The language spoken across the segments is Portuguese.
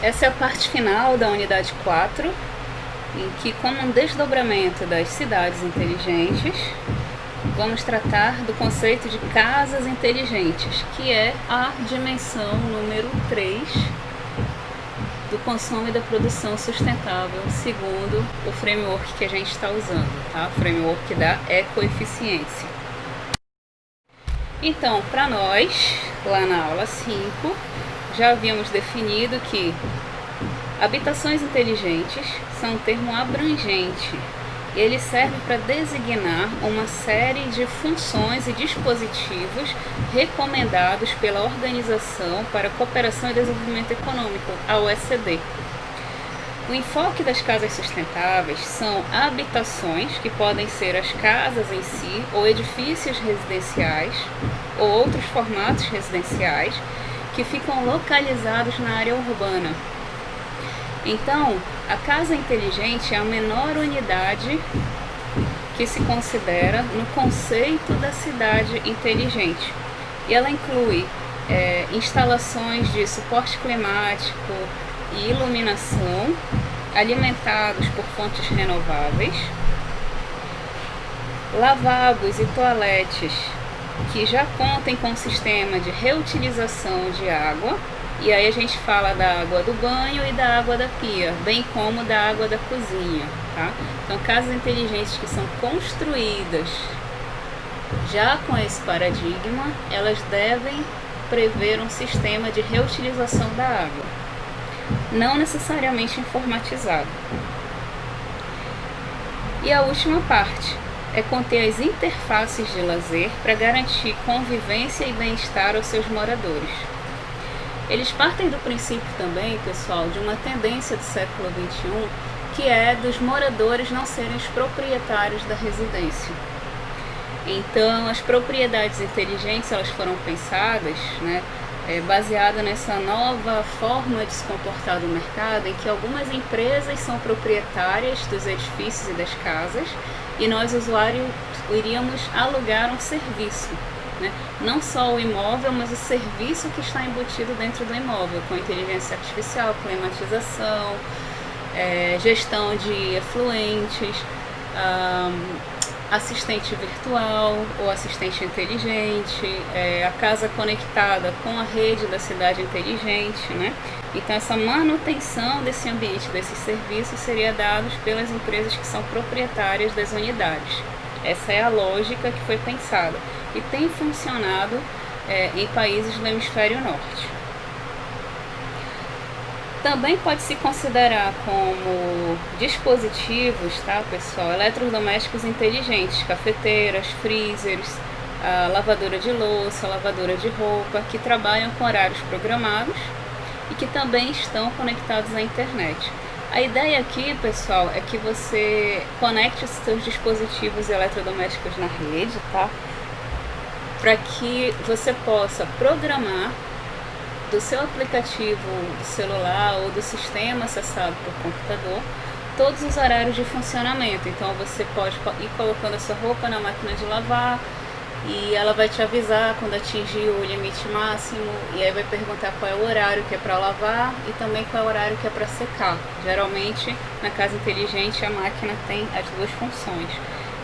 Essa é a parte final da unidade 4, em que, como um desdobramento das cidades inteligentes, vamos tratar do conceito de casas inteligentes, que é a dimensão número 3 do consumo e da produção sustentável, segundo o framework que a gente está usando, tá? O framework da ecoeficiência. Então, para nós, lá na aula 5, já havíamos definido que habitações inteligentes são um termo abrangente. Ele serve para designar uma série de funções e dispositivos recomendados pela Organização para a Cooperação e Desenvolvimento Econômico, a OECD. O enfoque das casas sustentáveis são habitações, que podem ser as casas em si, ou edifícios residenciais, ou outros formatos residenciais, que ficam localizados na área urbana. Então, a casa inteligente é a menor unidade que se considera no conceito da cidade inteligente. E ela inclui instalações de suporte climático e iluminação, alimentados por fontes renováveis, lavabos e toaletes que já contem com um sistema de reutilização de água. E aí a gente fala da água do banho e da água da pia, bem como da água da cozinha, tá? Então, casas inteligentes que são construídas já com esse paradigma, elas devem prever um sistema de reutilização da água, não necessariamente informatizado. E a última parte é conter as interfaces de lazer para garantir convivência e bem-estar aos seus moradores. Eles partem do princípio também, pessoal, de uma tendência do século XXI, que é dos moradores não serem os proprietários da residência. Então, as propriedades inteligentes, elas foram pensadas, baseada nessa nova forma de se comportar do mercado, em que algumas empresas são proprietárias dos edifícios e das casas, e nós, usuários, iríamos alugar um serviço. Não só o imóvel, mas o serviço que está embutido dentro do imóvel, com inteligência artificial, climatização, gestão de efluentes, assistente virtual ou assistente inteligente, a casa conectada com a rede da cidade inteligente, Então, essa manutenção desse ambiente, desses serviços, seria dada pelas empresas que são proprietárias das unidades. Essa é a lógica que foi pensada e tem funcionado em países do hemisfério norte. Também pode se considerar como dispositivos, tá, pessoal, eletrodomésticos inteligentes, cafeteiras, freezers, lavadora de louça, lavadora de roupa, que trabalham com horários programados e que também estão conectados à internet. A ideia aqui, pessoal, é que você conecte os seus dispositivos eletrodomésticos na rede, tá? Para que você possa programar do seu aplicativo do celular ou do sistema acessado por computador todos os horários de funcionamento. Então, você pode ir colocando a sua roupa na máquina de lavar e ela vai te avisar quando atingir o limite máximo, e aí vai perguntar qual é o horário que é para lavar e também qual é o horário que é para secar. Geralmente, na casa inteligente, a máquina tem as duas funções.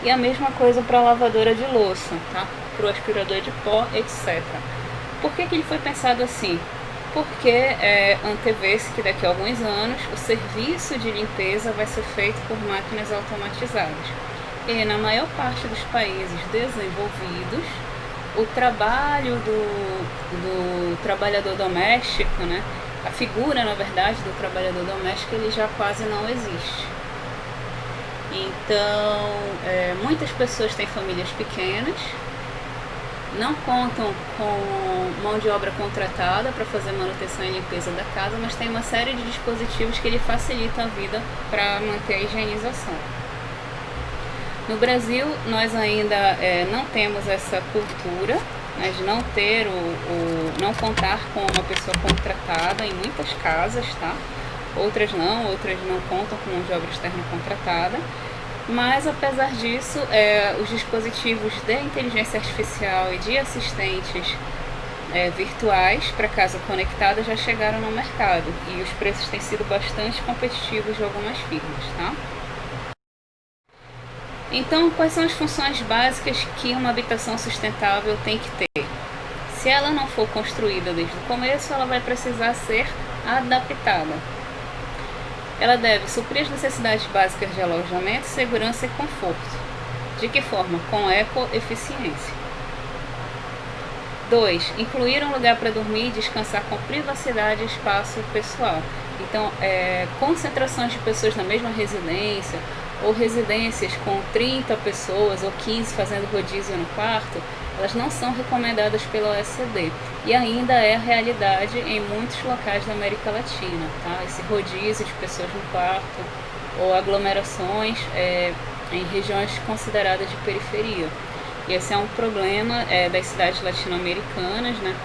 E a mesma coisa para a lavadora de louça, tá? Para o aspirador de pó, etc. Por que ele foi pensado assim? Porque antevê-se que daqui a alguns anos o serviço de limpeza vai ser feito por máquinas automatizadas. E na maior parte dos países desenvolvidos, o trabalho do trabalhador doméstico, a figura, na verdade, do trabalhador doméstico, ele já quase não existe. Então, muitas pessoas têm famílias pequenas, não contam com mão de obra contratada para fazer manutenção e limpeza da casa, mas tem uma série de dispositivos que ele facilita a vida para manter a higienização. No Brasil, nós ainda não temos essa cultura, de não ter não contar com uma pessoa contratada em muitas casas, tá? Outras não contam com mão de obra externa contratada. Mas, apesar disso, os dispositivos de inteligência artificial e de assistentes virtuais para casa conectada já chegaram no mercado e os preços têm sido bastante competitivos de algumas firmas, tá? Então, quais são as funções básicas que uma habitação sustentável tem que ter? Se ela não for construída desde o começo, ela vai precisar ser adaptada. Ela deve suprir as necessidades básicas de alojamento, segurança e conforto. De que forma? Com ecoeficiência. 2. Incluir um lugar para dormir e descansar com privacidade e espaço pessoal. Então, concentrações de pessoas na mesma residência, ou residências com 30 pessoas ou 15 fazendo rodízio no quarto, elas não são recomendadas pela OECD. E ainda é a realidade em muitos locais da América Latina, tá? Esse rodízio de pessoas no quarto, ou aglomerações em regiões consideradas de periferia. E esse é um problema das cidades latino-americanas, né,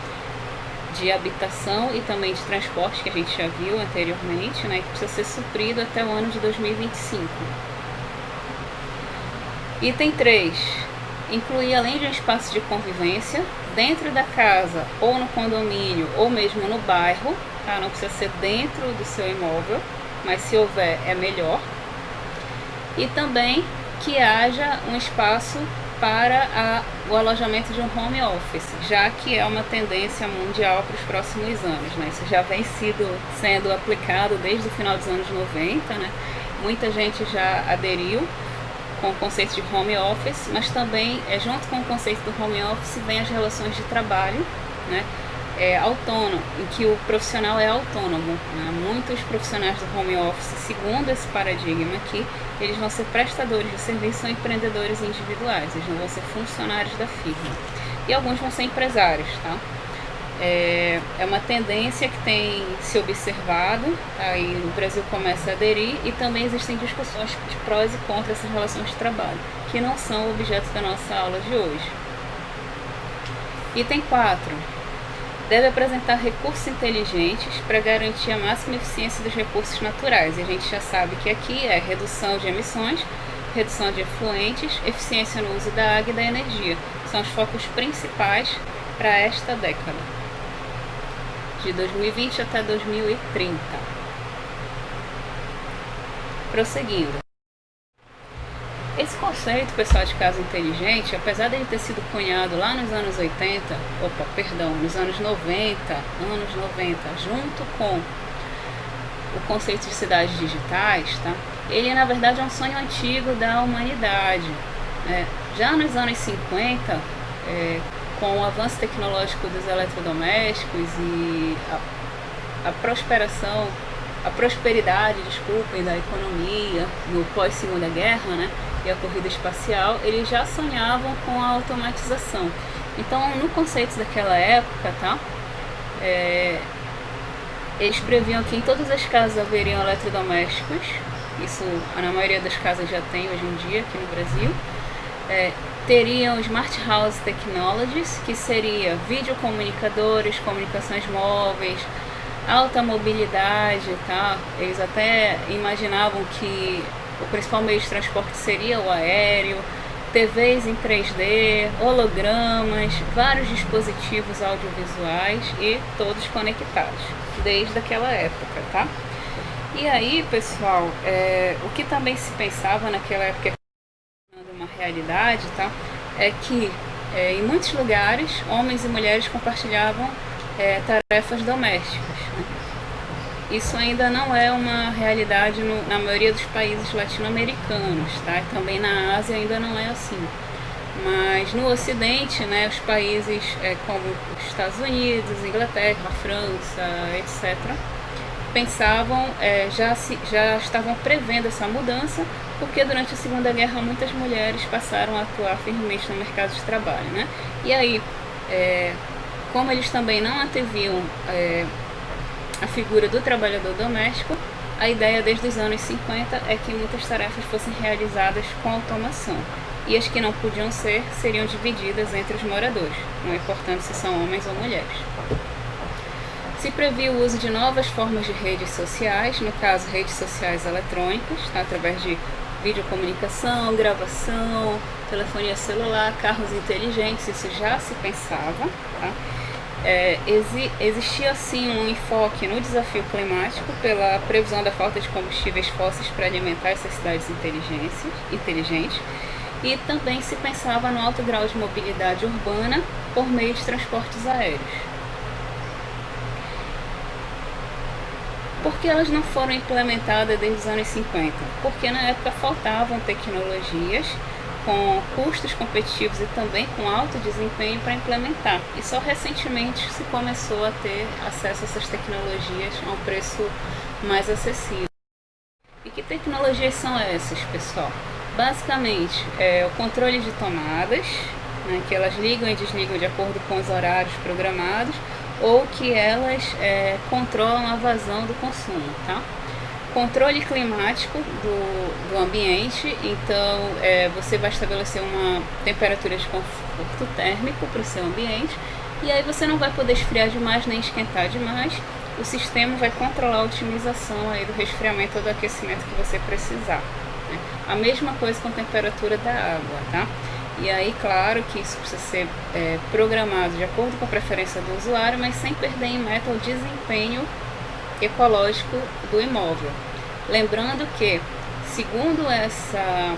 de habitação e também de transporte, que a gente já viu anteriormente, né, que precisa ser suprido até o ano de 2025. Item 3. Incluir, além de um espaço de convivência, dentro da casa ou no condomínio ou mesmo no bairro, tá? Não precisa ser dentro do seu imóvel, mas se houver é melhor. E também que haja um espaço para o alojamento de um home office, já que é uma tendência mundial para os próximos anos, né? Isso já vem sendo aplicado desde o final dos anos 90, né? Muita gente já aderiu com o conceito de home office, mas também, junto com o conceito do home office, vem as relações de trabalho, né? Autônomo, em que o profissional é autônomo, né? Muitos profissionais do home office, segundo esse paradigma aqui, eles vão ser prestadores de serviço, são empreendedores individuais, eles não vão ser funcionários da firma. E alguns vão ser empresários, tá? É uma tendência que tem se observado, tá? E o Brasil começa a aderir, e também existem discussões de prós e contras essas relações de trabalho, que não são objeto da nossa aula de hoje. Item 4. Deve apresentar recursos inteligentes para garantir a máxima eficiência dos recursos naturais. E a gente já sabe que aqui é redução de emissões, redução de efluentes, eficiência no uso da água e da energia. São os focos principais para esta década, de 2020 até 2030. Prosseguindo. Esse conceito, pessoal, de casa inteligente, apesar de ele ter sido cunhado lá nos anos 80, nos anos 90, junto com o conceito de cidades digitais, tá? Ele, na verdade, é um sonho antigo da humanidade, né? Já nos anos 50, com o avanço tecnológico dos eletrodomésticos e a prosperidade, da economia no pós-segunda guerra, né, e a corrida espacial, eles já sonhavam com a automatização. Então, no conceito daquela época, tá, eles previam que em todas as casas haveriam eletrodomésticos. Isso na maioria das casas já tem hoje em dia aqui no Brasil. Teriam Smart House Technologies, que seria videocomunicadores, comunicações móveis, alta mobilidade, tá? Eles até imaginavam que o principal meio de transporte seria o aéreo, TVs em 3D, hologramas, vários dispositivos audiovisuais e todos conectados, desde aquela época, tá? E aí, pessoal, o que também se pensava naquela época, uma realidade, tá? É que em muitos lugares homens e mulheres compartilhavam tarefas domésticas, né? Isso ainda não é uma realidade na maioria dos países latino-americanos, tá? Também na Ásia ainda não é assim. Mas no Ocidente, né, os países como os Estados Unidos, Inglaterra, França, etc., pensavam, já estavam prevendo essa mudança, porque durante a Segunda Guerra muitas mulheres passaram a atuar firmemente no mercado de trabalho, né? E aí, como eles também não anteviam a figura do trabalhador doméstico, a ideia desde os anos 50 é que muitas tarefas fossem realizadas com automação, e as que não podiam seriam divididas entre os moradores, não importando se são homens ou mulheres. Se previa o uso de novas formas de redes sociais, no caso redes sociais eletrônicas, tá? Através de videocomunicação, gravação, telefonia celular, carros inteligentes, isso já se pensava, tá? existia sim um enfoque no desafio climático pela previsão da falta de combustíveis fósseis para alimentar essas cidades inteligentes, e também se pensava no alto grau de mobilidade urbana por meio de transportes aéreos. Por que elas não foram implementadas desde os anos 50? Porque na época faltavam tecnologias com custos competitivos e também com alto desempenho para implementar. E só recentemente se começou a ter acesso a essas tecnologias a um preço mais acessível. E que tecnologias são essas, pessoal? Basicamente, o controle de tomadas, né, que elas ligam e desligam de acordo com os horários programados, ou que elas controlam a vazão do consumo, tá? Controle climático do ambiente, então você vai estabelecer uma temperatura de conforto térmico para o seu ambiente, e aí você não vai poder esfriar demais nem esquentar demais. O sistema vai controlar a otimização aí do resfriamento ou do aquecimento que você precisar, né? A mesma coisa com a temperatura da água, tá? E aí, claro que isso precisa ser programado de acordo com a preferência do usuário, mas sem perder em meta o desempenho ecológico do imóvel. Lembrando que, segundo essa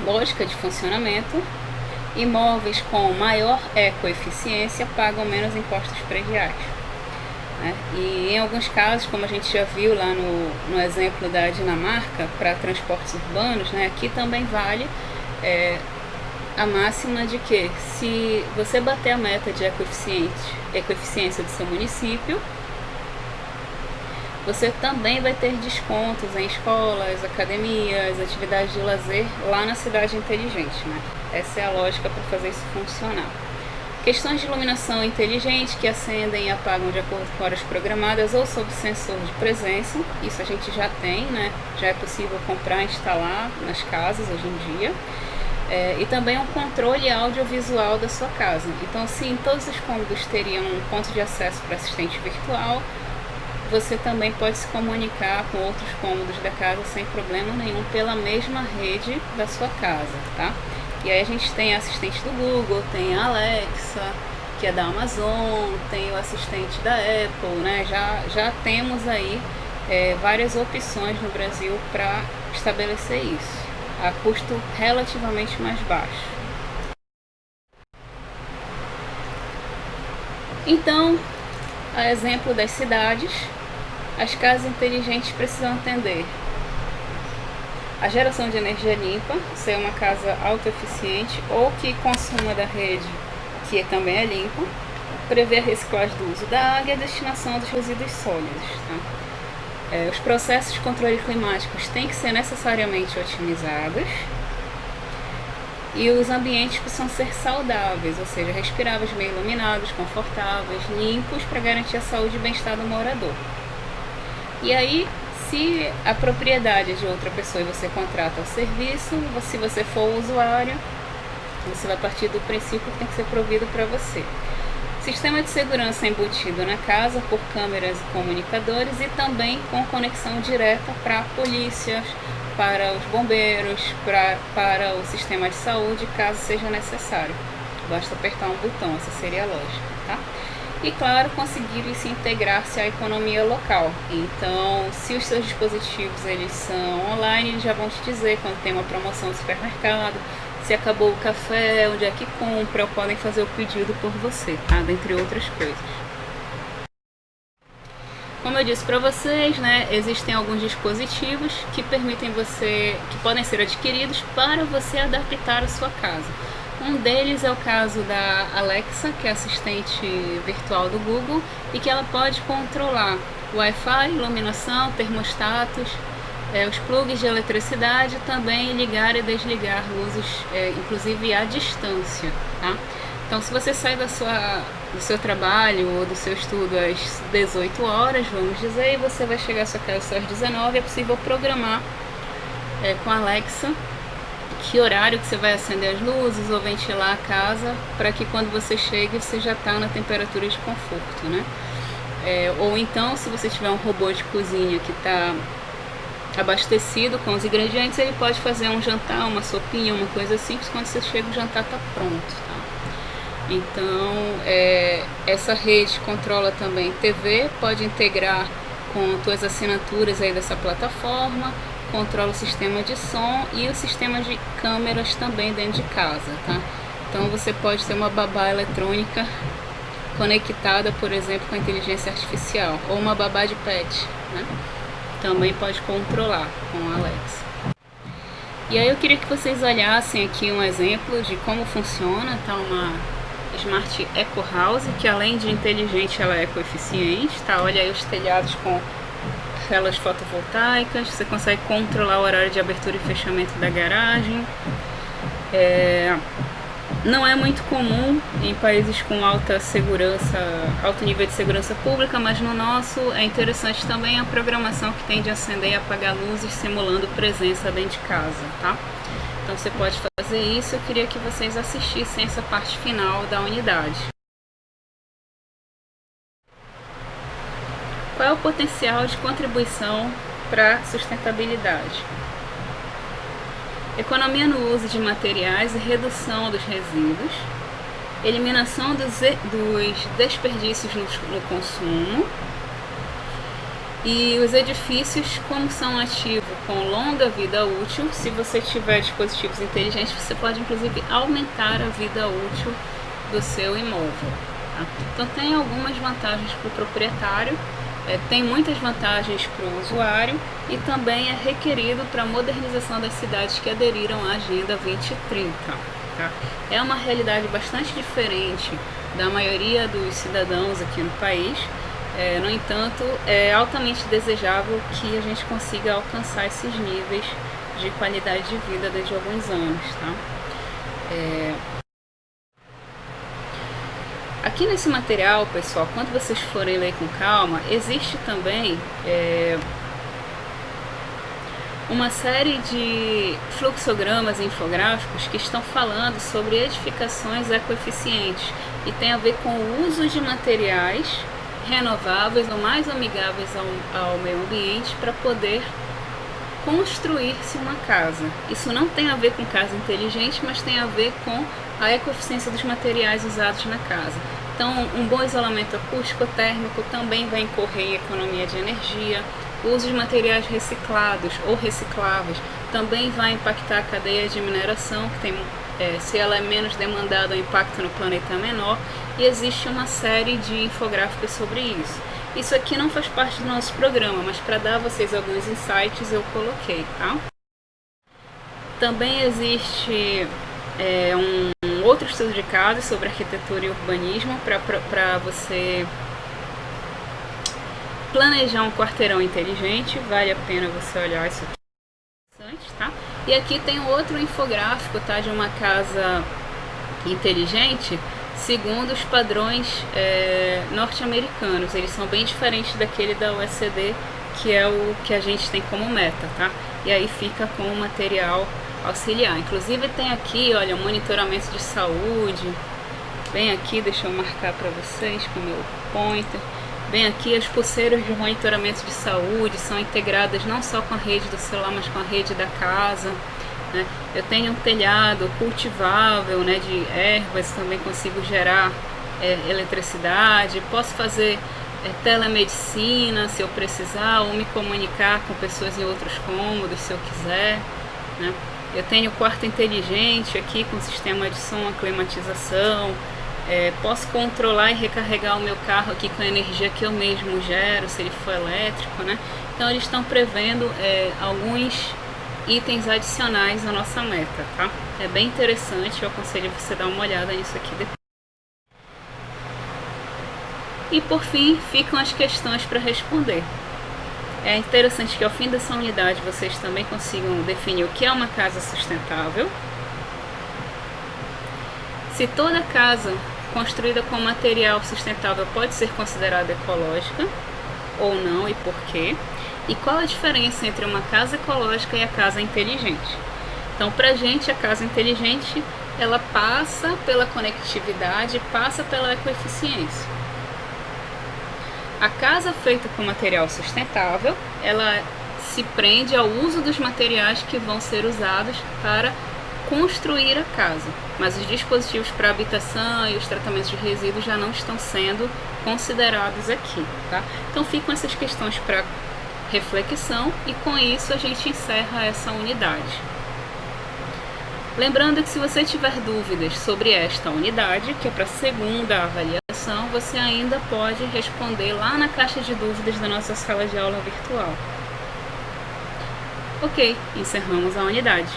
lógica de funcionamento, imóveis com maior ecoeficiência pagam menos impostos prediais, né? E em alguns casos, como a gente já viu lá no exemplo da Dinamarca, para transportes urbanos, né, aqui também vale a máxima de que, se você bater a meta de ecoeficiência do seu município, você também vai ter descontos em escolas, academias, atividades de lazer lá na cidade inteligente, né? Essa é a lógica para fazer isso funcionar. Questões de iluminação inteligente que acendem e apagam de acordo com horas programadas ou sob sensor de presença. Isso a gente já tem, né? Já é possível comprar e instalar nas casas hoje em dia. E também um controle audiovisual da sua casa. Então, se em todos os cômodos teriam um ponto de acesso para assistente virtual, você também pode se comunicar com outros cômodos da casa sem problema nenhum pela mesma rede da sua casa, tá? E aí a gente tem a assistente do Google, tem a Alexa, que é da Amazon, tem o assistente da Apple, né? Já temos aí várias opções no Brasil para estabelecer isso, a custo relativamente mais baixo. Então, a exemplo das cidades, as casas inteligentes precisam atender a geração de energia limpa, ser uma casa autoeficiente ou que consuma da rede, que também é limpa, prever a reciclagem do uso da água e a destinação dos resíduos sólidos, tá? Os processos de controle climáticos têm que ser necessariamente otimizados, e os ambientes precisam ser saudáveis, ou seja, respiráveis, bem iluminados, confortáveis, limpos, para garantir a saúde e bem-estar do morador. E aí, se a propriedade é de outra pessoa e você contrata o serviço, se você for o usuário, você vai partir do princípio que tem que ser provido para você. Sistema de segurança embutido na casa por câmeras e comunicadores, e também com conexão direta para polícias, para os bombeiros, para o sistema de saúde, caso seja necessário. Basta apertar um botão, essa seria a lógica, tá? E claro, conseguir se integrar-se à economia local. Então, se os seus dispositivos eles são online, eles já vão te dizer quando tem uma promoção no supermercado, se acabou o café, onde é que compra, ou podem fazer o pedido por você, tá? Dentre outras coisas. Como eu disse para vocês, né, existem alguns dispositivos que podem ser adquiridos para você adaptar a sua casa. Um deles é o caso da Alexa, que é assistente virtual do Google, e que ela pode controlar Wi-Fi, iluminação, termostatos, os plugs de eletricidade, também ligar e desligar luzes, inclusive à distância, tá? Então, se você sai do seu trabalho ou do seu estudo às 18 horas, vamos dizer, e você vai chegar à sua casa às 19, é possível programar com a Alexa que horário que você vai acender as luzes ou ventilar a casa, para que quando você chegue você já está na temperatura de conforto, né? Ou então, se você tiver um robô de cozinha que está abastecido com os ingredientes, ele pode fazer um jantar, uma sopinha, uma coisa simples, quando você chega o jantar está pronto, tá? Então, essa rede controla também TV, pode integrar com tuas assinaturas aí dessa plataforma, controla o sistema de som e o sistema de câmeras também dentro de casa, tá? Então você pode ter uma babá eletrônica conectada, por exemplo, com a inteligência artificial, ou uma babá de pet, né? Também pode controlar com a Alexa. E aí eu queria que vocês olhassem aqui um exemplo de como funciona, tá? Uma Smart Eco House, que além de inteligente, ela é ecoeficiente, tá? Olha aí os telhados com telas fotovoltaicas, você consegue controlar o horário de abertura e fechamento da garagem. Não é muito comum em países com alta segurança, alto nível de segurança pública, mas no nosso é interessante também a programação que tem de acender e apagar luzes simulando presença dentro de casa, tá? Então você pode fazer isso. Eu queria que vocês assistissem essa parte final da unidade. Qual é o potencial de contribuição para a sustentabilidade? Economia no uso de materiais e redução dos resíduos, eliminação dos desperdícios no consumo, e os edifícios, como são ativos com longa vida útil, se você tiver dispositivos inteligentes, você pode inclusive aumentar a vida útil do seu imóvel, tá? Então tem algumas vantagens para o proprietário, tem muitas vantagens para o usuário e também é requerido para a modernização das cidades que aderiram à Agenda 2030. Tá? É uma realidade bastante diferente da maioria dos cidadãos aqui no país. No entanto, é altamente desejável que a gente consiga alcançar esses níveis de qualidade de vida dentro de alguns anos. Tá? Aqui nesse material, pessoal, quando vocês forem ler com calma, existe também uma série de fluxogramas e infográficos que estão falando sobre edificações ecoeficientes e tem a ver com o uso de materiais renováveis ou mais amigáveis ao meio ambiente para poder construir-se uma casa. Isso não tem a ver com casa inteligente, mas tem a ver com a ecoeficiência dos materiais usados na casa. Então, um bom isolamento acústico térmico também vai incorrer em economia de energia. O uso de materiais reciclados ou recicláveis também vai impactar a cadeia de mineração, que tem, se ela é menos demandada, o impacto no planeta é menor, e existe uma série de infográficos sobre isso. Isso aqui não faz parte do nosso programa, mas para dar a vocês alguns insights eu coloquei, tá? Também existe um outro estudo de caso sobre arquitetura e urbanismo para você planejar um quarteirão inteligente. Vale a pena você olhar isso aqui, tá? E aqui tem outro infográfico, tá, de uma casa inteligente segundo os padrões norte-americanos. Eles são bem diferentes daquele da OECD, que é o que a gente tem como meta, tá? E aí fica com o material auxiliar. Inclusive tem aqui, olha, monitoramento de saúde. Bem aqui, deixa eu marcar para vocês com o meu pointer. Bem aqui, as pulseiras de monitoramento de saúde são integradas não só com a rede do celular, mas com a rede da casa, né? Eu tenho um telhado cultivável, né, de ervas, também consigo gerar eletricidade. Posso fazer telemedicina se eu precisar, ou me comunicar com pessoas em outros cômodos se eu quiser, né? Eu tenho quarto inteligente aqui com sistema de som, climatização. Posso controlar e recarregar o meu carro aqui com a energia que eu mesmo gero, se ele for elétrico, né? Então eles estão prevendo alguns itens adicionais à nossa meta, tá? É bem interessante, eu aconselho você dar uma olhada nisso aqui depois. E por fim, ficam as questões para responder. É interessante que ao fim dessa unidade vocês também consigam definir o que é uma casa sustentável. Se toda casa construída com material sustentável pode ser considerada ecológica ou não e por quê? E qual a diferença entre uma casa ecológica e a casa inteligente? Então, para a gente, a casa inteligente, ela passa pela conectividade, passa pela ecoeficiência. A casa feita com material sustentável, ela se prende ao uso dos materiais que vão ser usados para construir a casa, mas os dispositivos para habitação e os tratamentos de resíduos já não estão sendo considerados aqui, tá? Então ficam essas questões para reflexão e com isso a gente encerra essa unidade. Lembrando que se você tiver dúvidas sobre esta unidade, que é para a segunda avaliação, você ainda pode responder lá na caixa de dúvidas da nossa sala de aula virtual. Ok, encerramos a unidade.